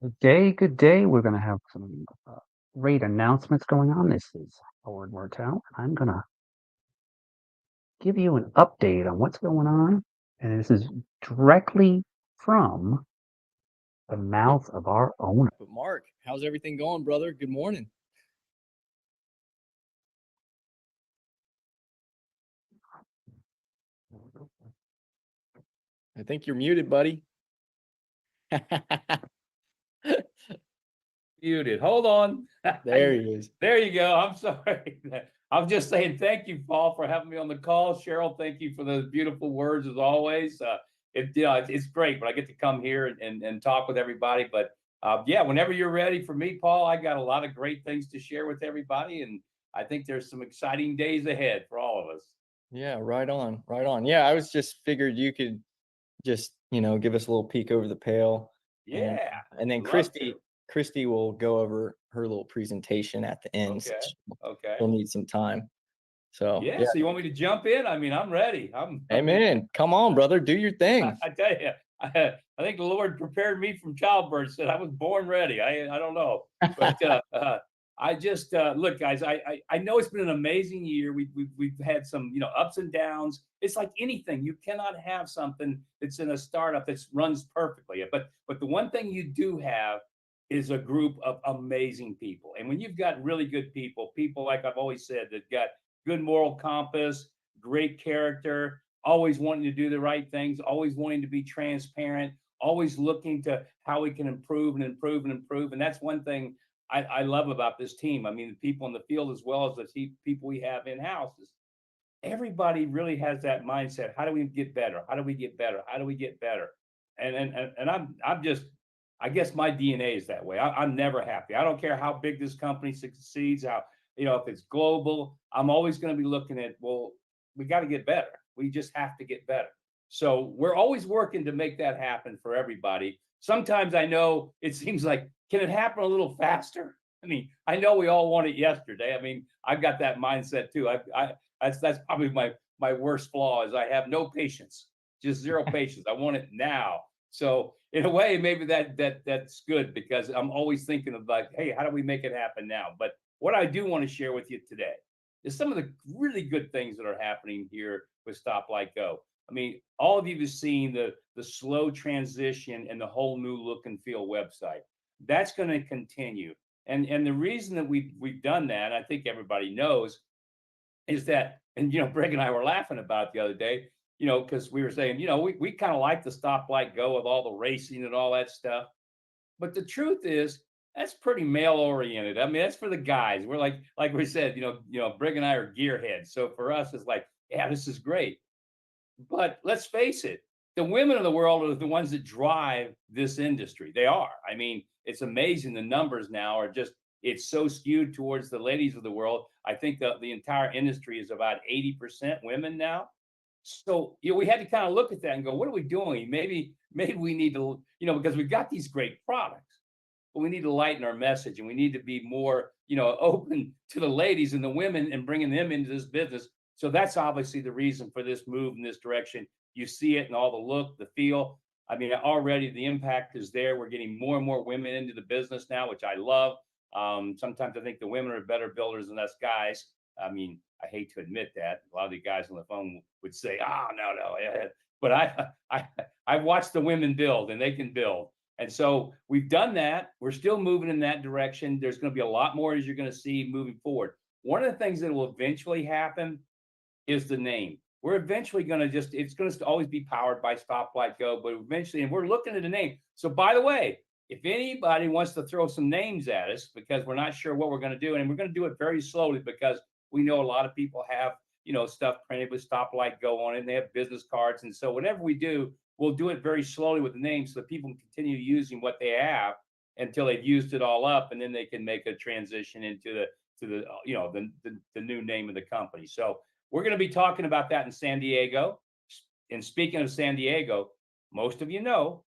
Good day, good day. We're going to have some great announcements going on. This is Howard Martel. I'm going to give you an update on what's going on. And this is directly from the mouth of our owner. But Mark, how's everything going, brother? Good morning. I think you're muted, buddy. Muted. Hold on. There he is. There you go. I'm sorry. I'm just saying thank you, Paul, for having me on the call. Cheryl, thank you for those beautiful words as always. It's great when I get to come here and talk with everybody. But yeah, whenever you're ready for me, Paul, I got a lot of great things to share with everybody, and I think there's some exciting days ahead for all of us. Yeah, right on, right on. Yeah, I was just figured you could just give us a little peek over the pail, and Yeah, and then love Christy to. Christy will go over her little presentation at the end. So Okay. Okay. she'll need some time. So Yeah. yeah, So you want me to jump in? I mean, I'm ready. amen. Come on, brother, do your thing. I tell you, I think the Lord prepared me from childbirth. Said I was born ready. I don't know, but I just look, guys. I know it's been an amazing year. We've had some ups and downs. It's like anything. You cannot have something that's in a startup that runs perfectly. But the one thing you do have is a group of amazing people. And when you've got really good people like I've always said that got good moral compass, great character, always wanting to do the right things, always wanting to be transparent, always looking to how we can improve and improve and improve. And that's one thing I love about this team. I mean, the people in the field as well as the people we have in house. Everybody really has that mindset. How do we get better? How do we get better? How do we get better? And I'm just, I guess my DNA is that way. I'm never happy. I don't care how big this company succeeds, how if it's global. I'm always going to be looking at, well, we got to get better. We just have to get better. So we're always working to make that happen for everybody. Sometimes I know it seems like, can it happen a little faster? I mean, I know we all want it yesterday. I mean, I've got that mindset too. That's probably my worst flaw is I have no patience, just zero patience. I want it now. So in a way, maybe that's good because I'm always thinking of like, hey, how do we make it happen now? But what I do want to share with you today is some of the really good things that are happening here with Stoplight Go. I mean, all of you have seen the slow transition and the whole new look and feel website. That's going to continue. And the reason that we've done that, I think everybody knows, is that, and Greg and I were laughing about it the other day, because we were saying, we kind of like the Stoplight Go with all the racing and all that stuff. But the truth is, that's pretty male oriented. I mean, that's for the guys. We're like we said, Brig and I are gearheads. So for us, it's like, yeah, this is great. But let's face it, the women of the world are the ones that drive this industry. They are. I mean, it's amazing. The numbers now are just, it's so skewed towards the ladies of the world. I think the entire industry is about 80% women now. So, we had to kind of look at that and go, what are we doing? Maybe we need to, because we've got these great products, but we need to lighten our message and we need to be more, open to the ladies and the women and bringing them into this business. So that's obviously the reason for this move in this direction. You see it in all the look, the feel. I mean, already the impact is there. We're getting more and more women into the business now, which I love. Sometimes I think the women are better builders than us guys. I mean, I hate to admit that. A lot of the guys on the phone would say, "Oh, no." But I've watched the women build, and they can build. And so we've done that. We're still moving in that direction. There's going to be a lot more as you're going to see moving forward. One of the things that will eventually happen is the name. We're eventually going to it's going to always be powered by Stoplight Go, but eventually, and we're looking at a name. So by the way, if anybody wants to throw some names at us because we're not sure what we're going to do, and we're going to do it very slowly because we know a lot of people have, stuff printed with Stoplight Go on it, and they have business cards. And so whatever we do, we'll do it very slowly with the name so that people can continue using what they have until they've used it all up, and then they can make a transition into the new name of the company. So we're going to be talking about that in San Diego. And speaking of San Diego, most of you know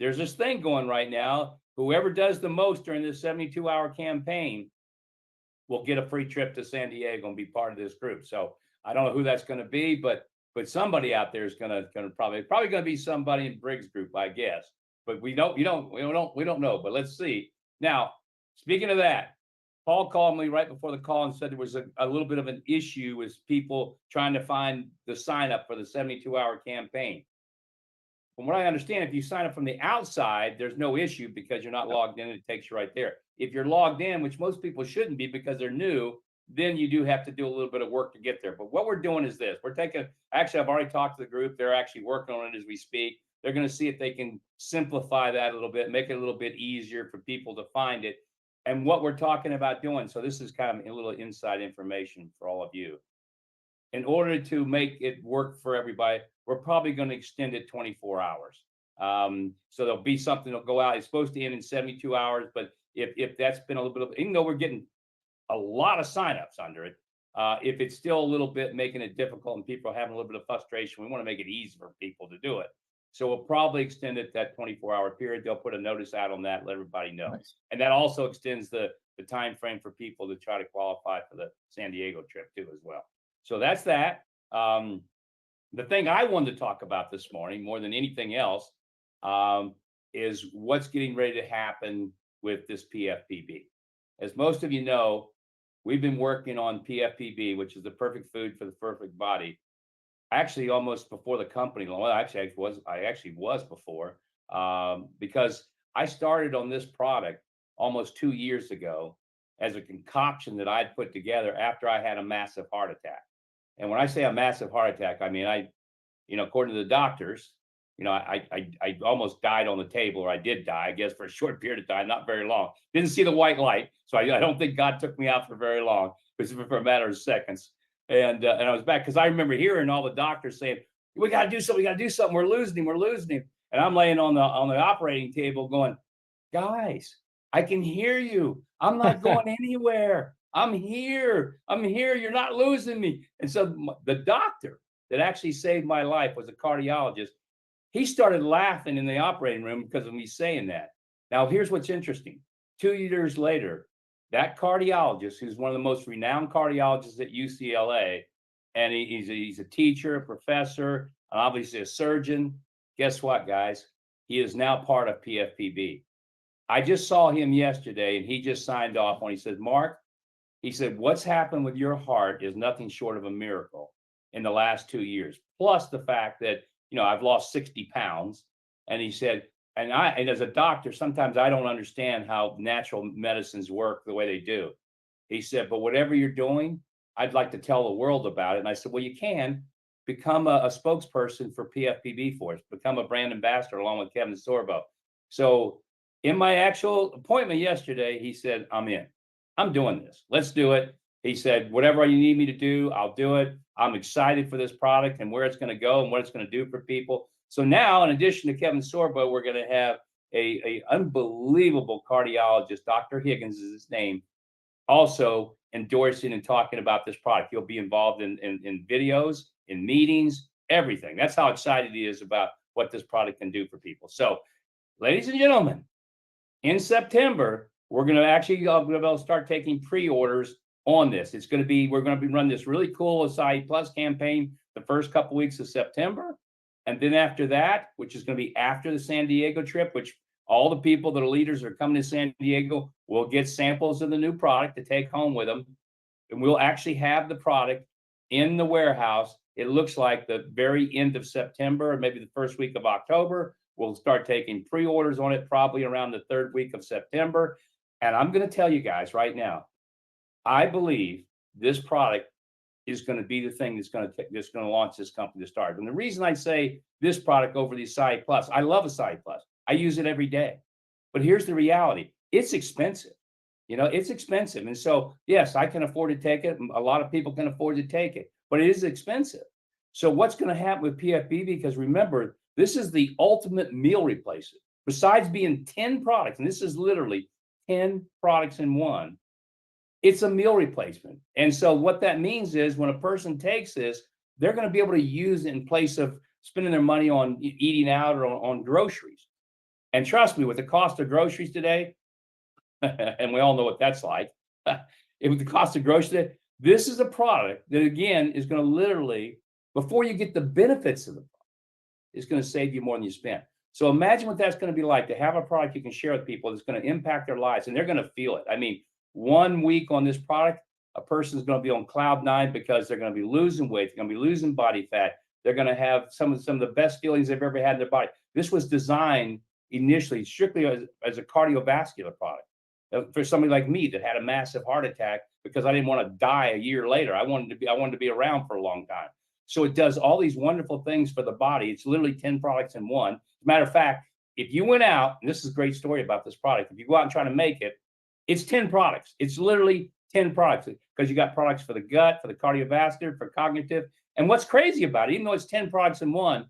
there's this thing going right now. Whoever does the most during this 72-hour campaign will get a free trip to San Diego and be part of this group. So I don't know who that's going to be, but somebody out there is going to probably going to be somebody in Briggs' group, I guess. but we don't know. But let's see. Now, speaking of that, Paul called me right before the call and said there was a little bit of an issue with people trying to find the sign up for the 72-hour campaign. From what I understand, if you sign up from the outside, there's no issue because you're not logged in and it takes you right there. If you're logged in, which most people shouldn't be because they're new, then you do have to do a little bit of work to get there. But what we're doing is this. Actually, I've already talked to the group. They're actually working on it as we speak. They're going to see if they can simplify that a little bit, make it a little bit easier for people to find it. And what we're talking about doing, so this is kind of a little inside information for all of you. In order to make it work for everybody, we're probably going to extend it 24 hours. So there'll be something that'll go out. It's supposed to end in 72 hours, but if that's been a little bit of, even though we're getting a lot of signups under it, if it's still a little bit making it difficult and people are having a little bit of frustration, we want to make it easy for people to do it. So we'll probably extend it that 24-hour period. They'll put a notice out on that, let everybody know. Nice. And that also extends the time frame for people to try to qualify for the San Diego trip too as well. So that's that. The thing I wanted to talk about this morning, more than anything else, is what's getting ready to happen with this PFPB. As most of you know, we've been working on PFPB, which is the perfect food for the perfect body. Actually, almost before the company. Well, I actually was before, because I started on this product almost 2 years ago as a concoction that I'd put together after I had a massive heart attack. And when I say a massive heart attack, I mean, according to the doctors, I almost died on the table, or I did die, I guess, for a short period of time, not very long. Didn't see the white light. So I don't think God took me out for very long. It was for a matter of seconds. And I was back because I remember hearing all the doctors saying, we got to do something. We're losing him. And I'm laying on the operating table going, guys, I can hear you. I'm not going anywhere. I'm here. You're not losing me. And so the doctor that actually saved my life was a cardiologist. He started laughing in the operating room because of me saying that. Now, here's what's interesting. 2 years later, that cardiologist, who's one of the most renowned cardiologists at UCLA, and he's a teacher, a professor, and obviously a surgeon. Guess what, guys? He is now part of PFPB. I just saw him yesterday, and he just signed off on. He said, Mark, he said, what's happened with your heart is nothing short of a miracle in the last 2 years. Plus the fact that, I've lost 60 pounds. And he said, and as a doctor, sometimes I don't understand how natural medicines work the way they do. He said, but whatever you're doing, I'd like to tell the world about it. And I said, well, you can become a spokesperson for PFPB for us, become a brand ambassador along with Kevin Sorbo. So in my actual appointment yesterday, he said, I'm in. I'm doing this. Let's do it. He said, whatever you need me to do, I'll do it. I'm excited for this product and where it's going to go and what it's going to do for people. So now, in addition to Kevin Sorbo, we're going to have a unbelievable cardiologist, Dr. Higgins is his name, also endorsing and talking about this product. He'll be involved in videos, in meetings, everything. That's how excited he is about what this product can do for people. So, ladies and gentlemen, in September, we're going to start taking pre-orders on this. We're going to be running this really cool Acai Plus campaign the first couple weeks of September. And then after that, which is going to be after the San Diego trip, which all the people that are leaders are coming to San Diego will get samples of the new product to take home with them. And we'll actually have the product in the warehouse. It looks like the very end of September, or maybe the first week of October. We'll start taking pre-orders on it probably around the third week of September. And I'm going to tell you guys right now, I believe this product is going to be the thing that's going to launch this company to start. And the reason I say this product over the Acai Plus, I love Acai Plus. I use it every day. But here's the reality. It's expensive. It's expensive. And so, yes, I can afford to take it. A lot of people can afford to take it, but it is expensive. So what's going to happen with PFPB? Because remember, this is the ultimate meal replacement. Besides being 10 products, and this is literally 10 products in one, it's a meal replacement. And so what that means is when a person takes this, they're going to be able to use it in place of spending their money on eating out or on groceries. And trust me, with the cost of groceries today, and we all know what that's like, with the cost of groceries today, this is a product that, again, is going to literally, before you get the benefits of the product, it's going to save you more than you spend. So imagine what that's going to be like to have a product you can share with people that's going to impact their lives, and they're going to feel it. I mean, 1 week on this product, a person's going to be on cloud nine because they're going to be losing weight, they're going to be losing body fat, they're going to have some of the best feelings they've ever had in their body. This was designed initially strictly as a cardiovascular product for somebody like me that had a massive heart attack because I didn't want to die a year later. I wanted to be around for a long time. So it does all these wonderful things for the body. It's literally 10 products in one. As a matter of fact, if you went out, and this is a great story about this product, if you go out and try to make it, it's 10 products. It's literally 10 products because you got products for the gut, for the cardiovascular, for cognitive. And what's crazy about it, even though it's 10 products in one,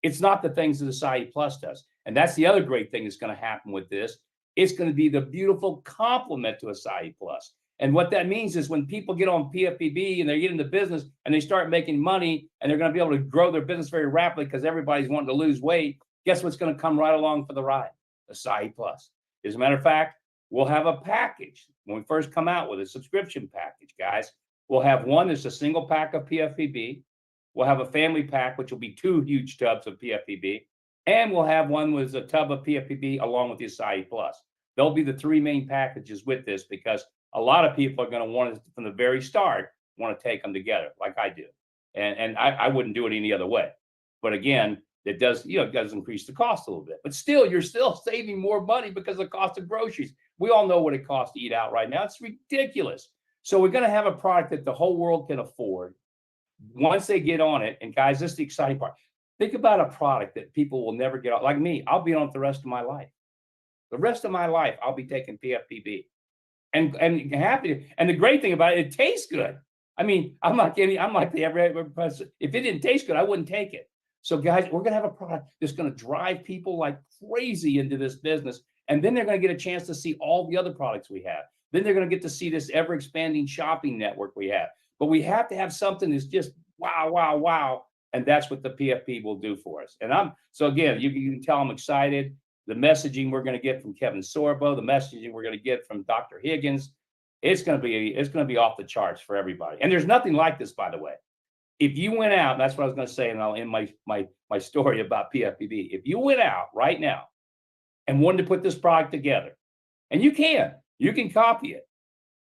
it's not the things that Acai Plus does. And that's the other great thing that's going to happen with this. It's going to be the beautiful complement to Acai Plus. And what that means is when people get on PFPB and they get into business and they start making money and they're going to be able to grow their business very rapidly because everybody's wanting to lose weight, guess what's going to come right along for the ride? Acai Plus. As a matter of fact, we'll have a package when we first come out with a subscription package, guys. We'll have one that's a single pack of PFPB. We'll have a family pack, which will be 2 huge tubs of PFPB. And we'll have one with a tub of PFPB along with the Acai Plus. There'll be the 3 main packages with this because a lot of people are going to want to, from the very start, want to take them together like I do. And I wouldn't do it any other way. But again, it does, it does increase the cost a little bit. But still, you're still saving more money because of the cost of groceries. We all know what it costs to eat out right now. It's ridiculous. So we're going to have a product that the whole world can afford once they get on it. And guys, this is the exciting part. Think about a product that people will never get on. Like me, I'll be on it the rest of my life. The rest of my life, I'll be taking PFPB. And happy. And the great thing about it, it tastes good. I mean, I'm like the every person. If it didn't taste good, I wouldn't take it. So guys, we're going to have a product that's going to drive people like crazy into this business. And then they're going to get a chance to see all the other products we have. Then they're going to get to see this ever expanding shopping network we have. But we have to have something that's just wow, wow, wow. And that's what the PFP will do for us. And so again, you can tell I'm excited. The messaging we're going to get from Kevin Sorbo, the messaging we're going to get from Dr. Higgins, it's going to be off the charts for everybody. And there's nothing like this, by the way. If you went out, that's what I was going to say, and I'll end my story about PFPB. If you went out right now and wanted to put this product together, and you can copy it,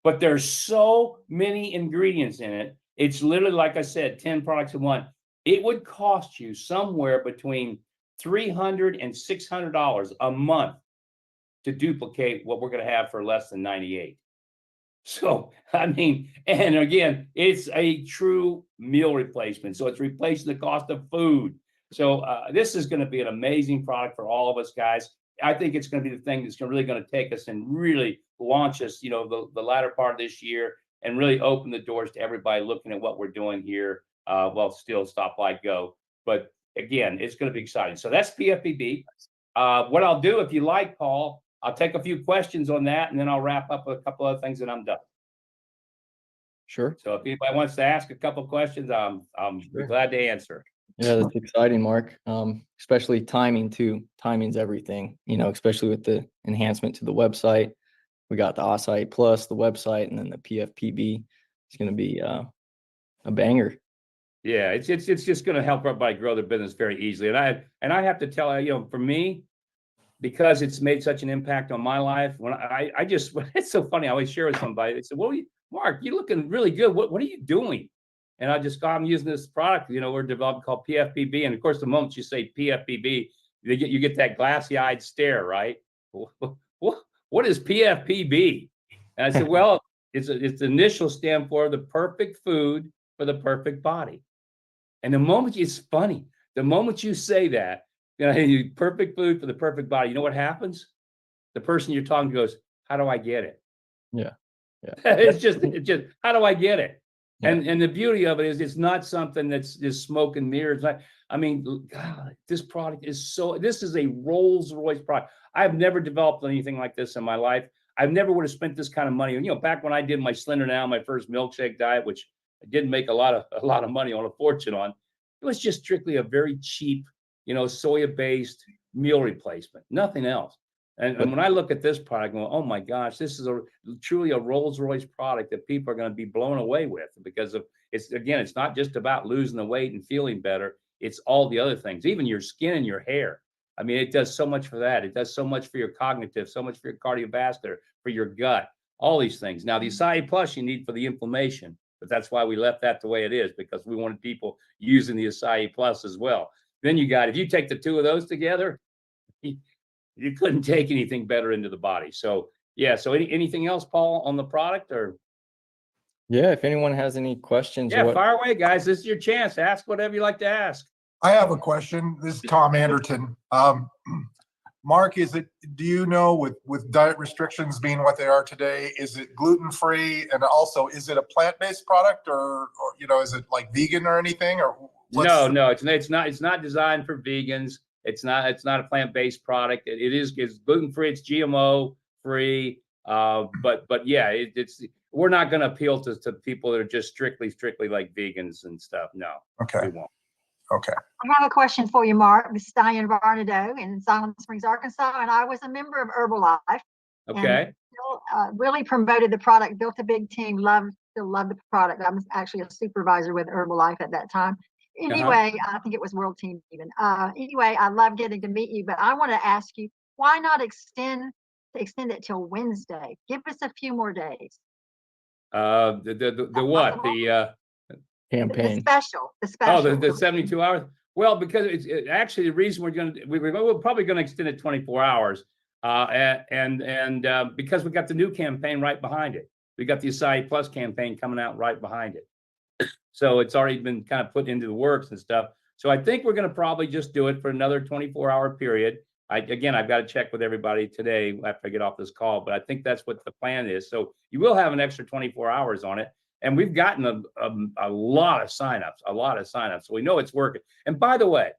but there's so many ingredients in it. It's literally, like I said, 10 products in one. It would cost you somewhere between $300 and $600 a month to duplicate what we're going to have for less than 98. So, I mean, and again, it's a true meal replacement. So it's replacing the cost of food. So this is going to be an amazing product for all of us, guys. I think it's going to be the thing that's really going to take us and really launch us, the latter part of this year and really open the doors to everybody looking at what we're doing here. Still stop, like, go. But again, it's going to be exciting. So that's PFPB. What I'll do, if you like, Paul, I'll take a few questions on that, and then I'll wrap up with a couple other things, and I'm done. Sure. So if anybody wants to ask a couple of questions, I'm Sure. glad to answer. Yeah, that's exciting, Mark. Especially timing too. Timing's everything, especially with the enhancement to the website. We got the Acai Plus, the website, and then the PFPB. It's going to be a banger. Yeah, it's just going to help everybody grow their business very easily. And I have to tell you, for me, because it's made such an impact on my life, when I just it's so funny. I always share with somebody. They said, "Well, Mark, you're looking really good. What are you doing?" And I'm using this product, we're developing called PFPB. And of course, the moment you say PFPB, you get that glassy-eyed stare, right? What is PFPB? And I said, well, its initial stand for the perfect food for the perfect body. And it's funny. The moment you say that, perfect food for the perfect body, you know what happens? The person you're talking to goes, "How do I get it?" Yeah. It's just, how do I get it? Yeah. And the beauty of it is it's not something that's just smoke and mirrors. God, this product this is a Rolls Royce product. I've never developed anything like this in my life. I've never would have spent this kind of money. Back when I did my Slender Now, my first milkshake diet, which I didn't make a lot of money on, a fortune on, it was just strictly a very cheap, soya-based meal replacement, nothing else. And when I look at this product, I'm going, oh my gosh, this is truly a Rolls Royce product that people are going to be blown away with because it's not just about losing the weight and feeling better. It's all the other things, even your skin and your hair. I mean, it does so much for that. It does so much for your cognitive, so much for your cardiovascular, for your gut, all these things. Now, the Acai Plus you need for the inflammation, but that's why we left that the way it is, because we wanted people using the Acai Plus as well. Then you got, if you take the two of those together, you couldn't take anything better into the body. So yeah. So anything else, Paul, on the product? Or Yeah, if anyone has any questions or yeah, what, fire away, guys. This is your chance. Ask whatever you like to ask. I have a question. This is Tom Anderton. Mark, do you know, with diet restrictions being what they are today, is it gluten-free? And also, is it a plant-based product, or is it like vegan or anything? Or No, it's not designed for vegans. It's not a plant-based product. It's gluten-free, it's GMO free. But yeah, we're not going to appeal to people that are just strictly like vegans and stuff. No, Okay. we won't. Okay. I have a question for you, Mark. This is Diane Varnado in Silent Springs, Arkansas, and I was a member of Herbalife. Okay. And really promoted the product, built a big team, still love the product. I was actually a supervisor with Herbalife at that time. Anyway, I think it was World Team even. Anyway, I love getting to meet you, but I want to ask you, why not extend it till Wednesday? Give us a few more days. The what? campaign. The special. Oh, the 72 hours. Well, because it's actually the reason we're probably going to extend it 24 hours. And because we got the new campaign right behind it. We got the Acai Plus campaign coming out right behind it. So it's already been kind of put into the works and stuff. So I think we're going to probably just do it for another 24-hour period. Again, I've got to check with everybody today after I get off this call, but I think that's what the plan is. So you will have an extra 24 hours on it. And we've gotten a lot of signups, So we know it's working. And by the way,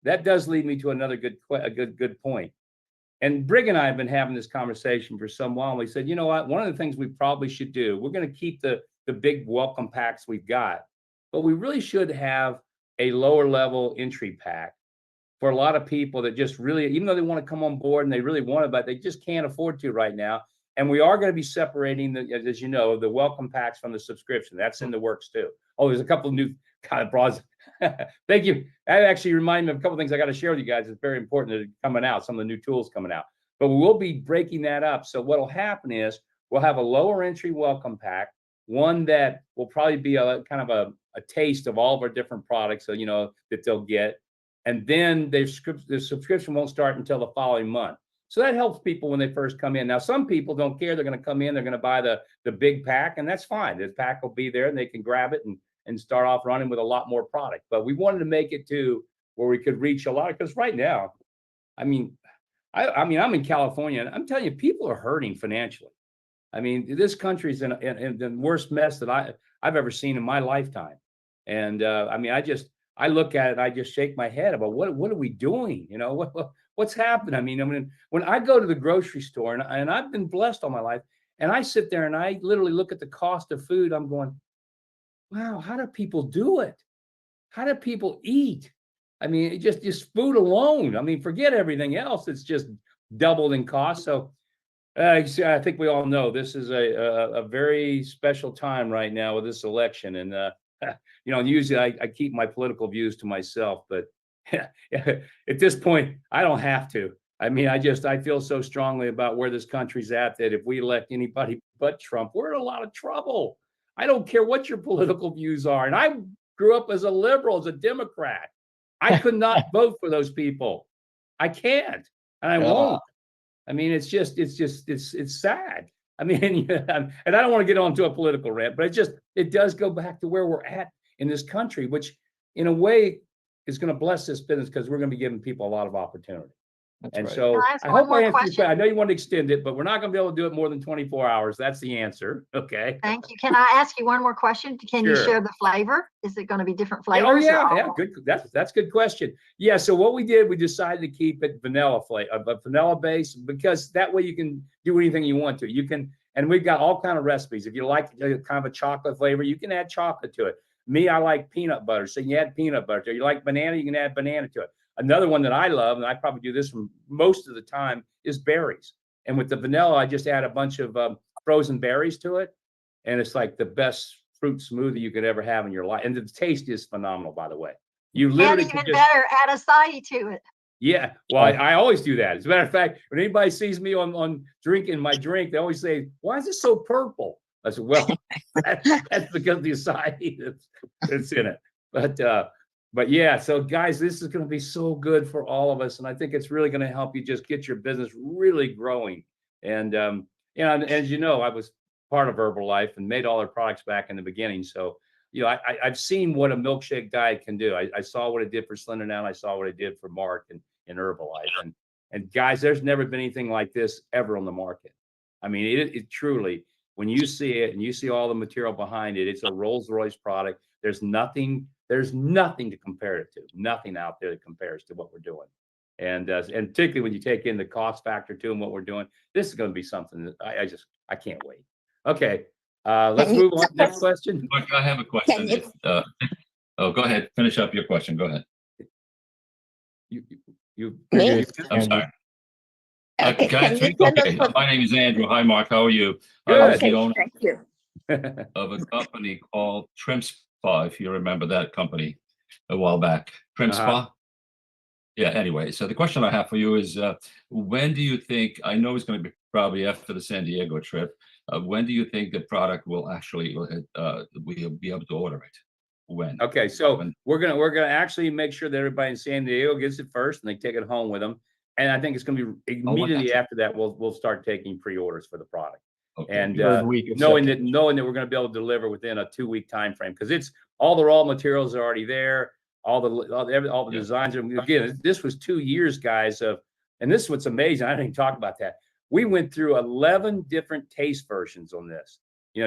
that does lead me to another good point. And Brig and I have been having this conversation for some while. And we said, you know what? One of the things we probably should do, we're going to keep the big welcome packs we've got, but we really should have a lower level entry pack for a lot of people that just really, even though they want to come on board and they really want it, but they just can't afford to right now. And we are going to be separating, as you know, the welcome packs from the subscription. That's in the works too. Oh, there's a couple of new kind of bras. Thank you. That actually reminded me of a couple of things I got to share with you guys. It's very important that are coming out, some of the new tools coming out. But we will be breaking that up. So what will happen is we'll have a lower entry welcome pack, one that will probably be a kind of a taste of all of our different products, so that they'll get. And then the subscription won't start until the following month. So that helps people when they first come in. Now, some people don't care. They're going to come in, they're going to buy the big pack, and that's fine. The pack will be there and they can grab it and start off running with a lot more product. But we wanted to make it to where we could reach a lot, because right now, I mean, I'm in California, and I'm telling you, people are hurting financially. I mean, this country's in the worst mess that I've ever seen in my lifetime. And I mean, I look at it, I just shake my head about what are we doing? What's happened? I mean, when I go to the grocery store, and I've been blessed all my life, and I sit there and I literally look at the cost of food, I'm going, wow, how do people do it? How do people eat? I mean, just food alone. I mean, forget everything else. It's just doubled in cost. So I think we all know this is a very special time right now with this election. And, usually I keep my political views to myself, but at this point, I don't have to. I mean, I feel so strongly about where this country's at that if we elect anybody but Trump, we're in a lot of trouble. I don't care what your political views are. And I grew up as a liberal, as a Democrat. I could not vote for those people. I can't, and I won't. I mean, it's sad. I mean, and I don't want to get onto a political rant, but it does go back to where we're at in this country, which in a way is going to bless this business, because we're going to be giving people a lot of opportunity. That's And right. so Can I ask I one hope more I answered your question? question. I know you want to extend it, but we're not going to be able to do it more than 24 hours. That's the answer. Okay. Thank you. Can I ask you one more question? Can you Sure. share the flavor? Is it going to be different flavors? Oh or yeah, all? yeah. Good. That's a good question. Yeah. So what we did, we decided to keep it vanilla base, because that way you can do anything you want to. You can, and we've got all kind of recipes. If you like kind of a chocolate flavor, you can add chocolate to it. Me, I like peanut butter, so you can add peanut butter to it. You like banana, you can add banana to it. Another one that I love, and I probably do this from most of the time, is berries. And with the vanilla, I just add a bunch of frozen berries to it, and it's like the best fruit smoothie you could ever have in your life. And the taste is phenomenal, by the way. You literally And even can just, better, add acai to it. Yeah, well, I always do that. As a matter of fact, when anybody sees me on drinking my drink, they always say, "Why is it so purple?" I said, "Well, that's because of the acai that's in it." But yeah, so guys, this is going to be so good for all of us, and I think it's really going to help you just get your business really growing. And and as you know, I was part of Herbalife and made all their products back in the beginning, so I've seen what a milkshake diet can do. I saw what it did for Slender Now. I saw what it did for Mark and Herbalife. And guys, there's never been anything like this ever on the market. I mean, it truly, when you see it and you see all the material behind it, it's a Rolls Royce product. There's nothing to compare it to. Nothing out there that compares to what we're doing. And particularly when you take in the cost factor too and what we're doing, this is going to be something that I can't wait. Okay. Let's move on. Next question. Mark, I have a question. Oh, go ahead. Finish up your question. Go ahead. Me? I'm sorry. Okay, Okay. My name is Andrew. Hi, Mark. How are you? Good. I was the Okay, owner thank you. of a company called Trim Spa, if you remember that company a while back. Trim Spa? Yeah, anyway. So the question I have for you is, when do you think, I know it's going to be probably after the San Diego trip, when do you think the product will actually, we'll be able to order it? When? Okay, so we're gonna actually make sure that everybody in San Diego gets it first, and they take it home with them. And I think it's gonna be immediately after that we'll start taking pre-orders for the product. Okay. And Knowing that we're gonna be able to deliver within a 2-week time frame, because it's all the raw materials are already there, all the designs are. Again, this was 2 years, guys, and this is what's amazing. I didn't even talk about that. We went through 11 different taste versions on this,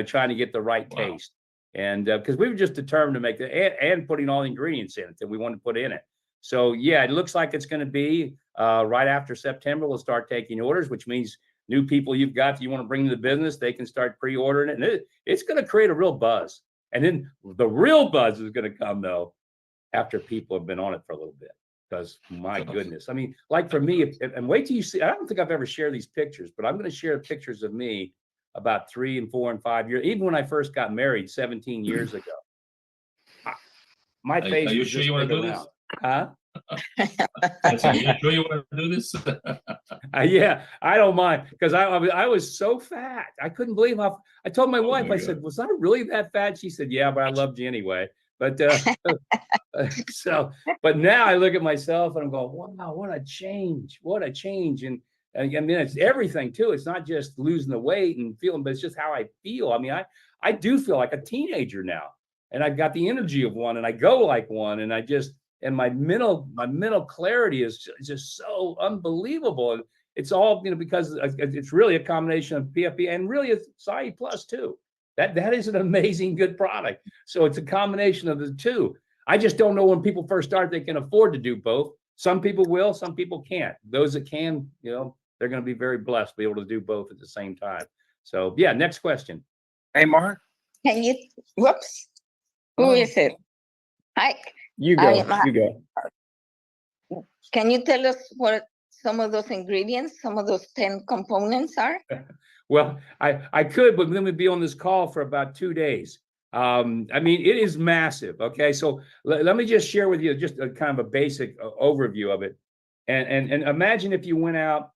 trying to get the right taste. And because we were just determined to make it and putting all the ingredients in it that we wanted to put in it. So yeah, it looks like it's going to be right after September. We'll start taking orders, which means new people you want to bring to the business, they can start pre-ordering it, and it's going to create a real buzz. And then the real buzz is going to come though after people have been on it for a little bit. Because my goodness, I mean, like for me, and wait till you see. I don't think I've ever shared these pictures, but I'm going to share pictures of me about 3 and 4 and 5 years, even when I first got married 17 years ago. My face. Are you was sure just you want to do big this? around. Huh? Are you sure you want to do this? Yeah, I don't mind, because I was so fat. I couldn't believe how. I told my wife, my I God. said, "Was I really that fat?" She said, "Yeah, but I loved you anyway." But but now I look at myself and I'm going, "Wow, what a change! What a change!" And I mean, it's everything too. It's not just losing the weight and feeling, but it's just how I feel. I mean, I do feel like a teenager now, and I've got the energy of one, and I go like one, and and my mental clarity is just so unbelievable. And it's all because it's really a combination of PFP and really it's acai plus too. That is an amazing good product. So it's a combination of the two. I just don't know when people first start they can afford to do both. Some people will, some people can't. Those that can, they're going to be very blessed to be able to do both at the same time. So yeah, next question. Hey, Mark. Can you, whoops, who is it? Hi, You go. You go. can you tell us what some of those ingredients, some of those 10 components are? Well, I could, but then we'd be on this call for about 2 days. I mean, it is massive. Okay, so let me just share with you just a kind of a basic overview of it. And imagine if you went out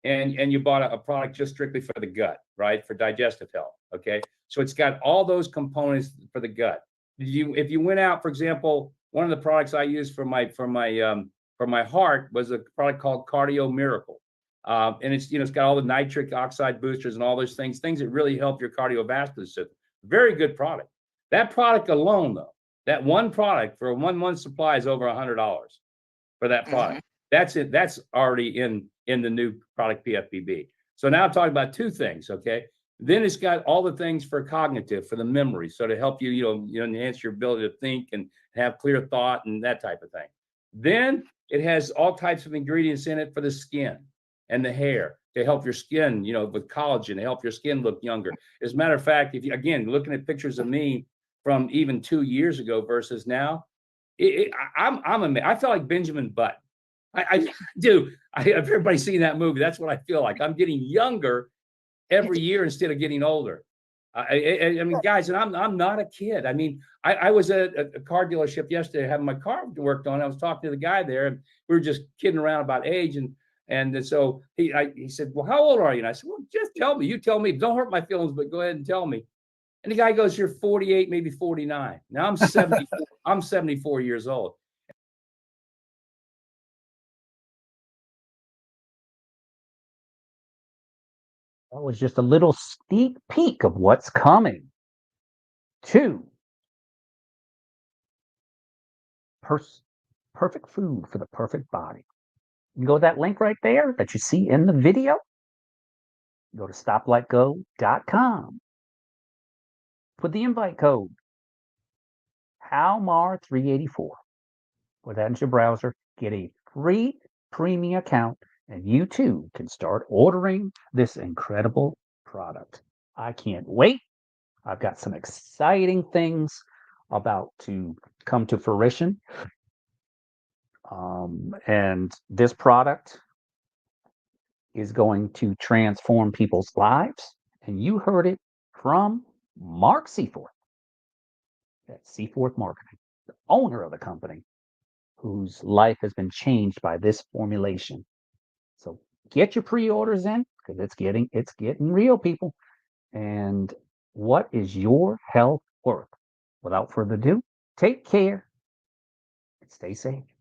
and you bought a product just strictly for the gut, right? For digestive health. Okay, so it's got all those components for the gut. If you went out, for example, one of the products I use for my heart was a product called Cardio Miracle. And it's got all the nitric oxide boosters and all those things that really help your cardiovascular system. Very good product. That product alone, though, that one product for a 1 month supply is over $100 for that product. That's it. That's already in the new product PFPB. So now I'm talking about 2 things. Okay. Then it's got all the things for cognitive, for the memory. So to help you, enhance your ability to think and have clear thought and that type of thing. Then it has all types of ingredients in it for the skin and the hair to help your skin, with collagen, to help your skin look younger. As a matter of fact, if you, again, looking at pictures of me from even 2 years ago versus now, I'm amazed. I feel like Benjamin Button. I do. Everybody's seen that movie. That's what I feel like. I'm getting younger every year instead of getting older. I mean, guys, and I'm not a kid. I mean, I was at a car dealership yesterday having my car worked on. I was talking to the guy there, and we were just kidding around about age. And so he said, "Well, how old are you?" And I said, "Well, just tell me. You tell me. Don't hurt my feelings, but go ahead and tell me." And the guy goes, "You're 48, maybe 49." Now I'm 74. I'm 74 years old. That was just a little sneak peek of what's coming. Two, perfect food for the perfect body. You go to that link right there that you see in the video. Go to stoplightgo.com. Put the invite code HALMAR384. Put that into your browser. Get a free premium account, and you too can start ordering this incredible product. I can't wait. I've got some exciting things about to come to fruition. And this product is going to transform people's lives. And you heard it from Mark Seaforth at Seaforth Marketing, the owner of the company, whose life has been changed by this formulation. So get your pre-orders in because it's getting real, people. And what is your health worth? Without further ado, take care and stay safe.